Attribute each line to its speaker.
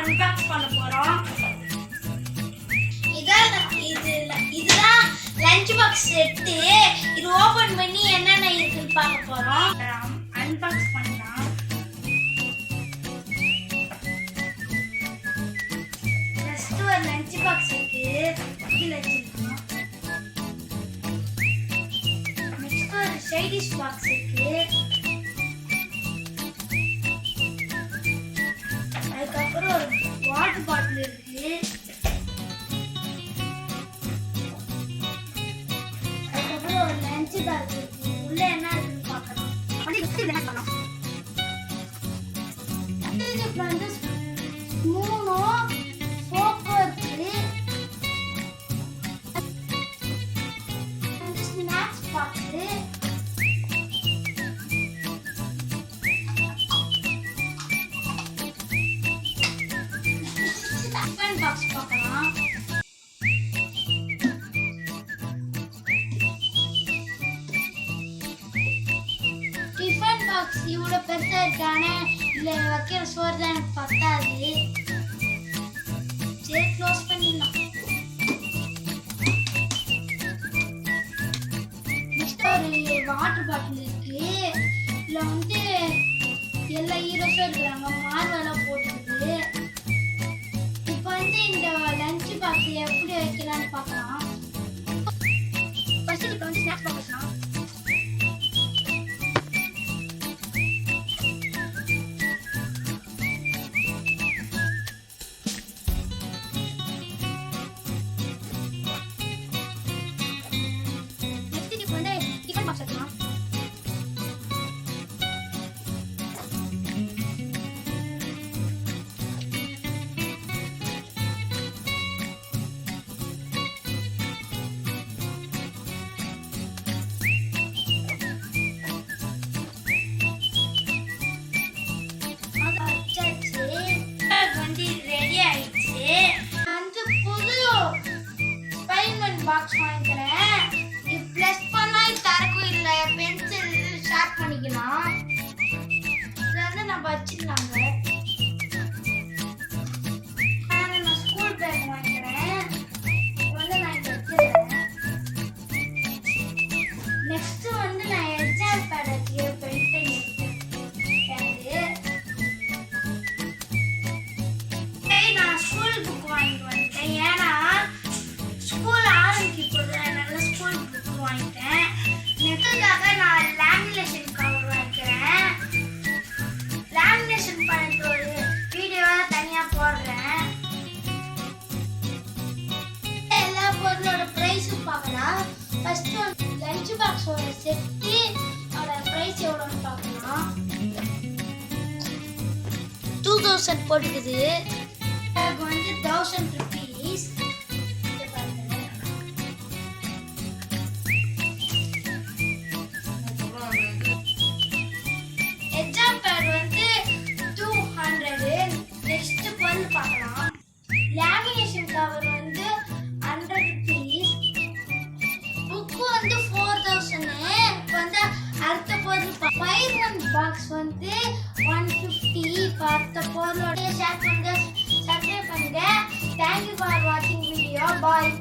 Speaker 1: Unbox பண்ண போறோம். இதுதான் லஞ்ச் பாக்ஸ் செட். இது ஓபன் பண்ணி என்னென்ன இருக்குன்னு பார்க்க போறோம். அன்பாக்ஸ் பண்ணலாம். ஃபர்ஸ்ட் ஒரு லஞ்ச் பாக்ஸ் இருக்கு. கீழ வச்சிருக்கோம். நெக்ஸ்ட் ஒரு சைடிஷ் பாக்ஸ் இருக்கு. அதுக்கப்புறம் ஒரு வாட்டர் பாட்டில் இருக்கு. அதுக்கப்புறம் ஒரு லஞ்ச் பேக் இருக்கு. உள்ள என்ன இருக்குன்னு பார்க்கலாம். வந்து ஸ்பூனும் சோப்பும் இருக்கு. ஸ்நாக்ஸ் பாக்ஸ், டிஃபன் பாக்ஸ் பார்க்கலாம். டிஃபன் பாக்ஸ் இவ்வளோ பெருசா இருக்கானே, இதுல வைக்கிற சோறு தான் எனக்கு பத்தாது. சரி, க்ளோஸ் பண்ணிடலாம். நெக்ஸ்ட் ஒரு வாட்டர் பாட்டில் இருக்கு. இதுல வந்து எல்லா ஹீரோஸும் இருக்கிறாங்க. மார்வெல்லாம் போட்டுருக்கு. இப்போ வந்து இந்த லஞ்ச் பாக்ஸ் எப்படி வைக்கலாம்னு பார்க்கலாம். ஃபர்ஸ்ட் இப்போ வந்து ஸ்நாக்ஸ் பாக்ஸ் வைக்கலாம். பாக்ஸ் வாங்கிக்கிறேன். இது ப்ளஸ் பண்ணா தரக்கும் இல்ல, பென்சில் ஷார்ப் பண்ணிக்கலாம். இதை வந்து நம்ம வச்சுக்கலாங்க. நான் ஸ்கூல் பேக் வாங்கிக்கிறேன். வந்து நான் இதை வச்சுக்கிறேன். நெக்ஸ்ட் வந்து நான் எக்ஸாம் பேட் வச்சு பென்சில் நான் ஸ்கூல் புக் வாங்கிட்டு வந்துட்டேன். ஏன்னா ஸ்கூல் ஆரம்பிக்க ஸ்கூல் புக் வாங்கிட்டேன். நெக்ஸ்டாக நான் லேமினேஷன் கவர் வைக்கிறேன். லேமினேஷன் பண்ணிட்டு ஒரு வீடியோவை தனியாக போடுறேன். எல்லா பொருளோட ப்ரைஸும் பார்க்கலாம். ஃபர்ஸ்ட் வந்து லஞ்ச் பாக்ஸோட செட்டு அதோட ப்ரைஸ் எவ்வளோன்னு பார்க்கலாம். 2000 போட்டுக்குது. அதுக்கு வந்து 1000 rupees. எக்ஸாம் பேட் வந்து 200. நெக்ஸ்ட் பொருள் பார்க்கலாம். லேமினேஷன் கவர் வந்து 100 rupees. புக் வந்து 4000. வந்து அடுத்த பொருள் ஃபயர்மேன் பாக்ஸ் வந்து 150. அடுத்த பொருளோட ஷேர் பண்ணுங்க, சப்ஸ்கிரைப் பண்ணுங்க. தேங்க்யூ ஃபார் வாட்சிங் வீடியோ. பாய்.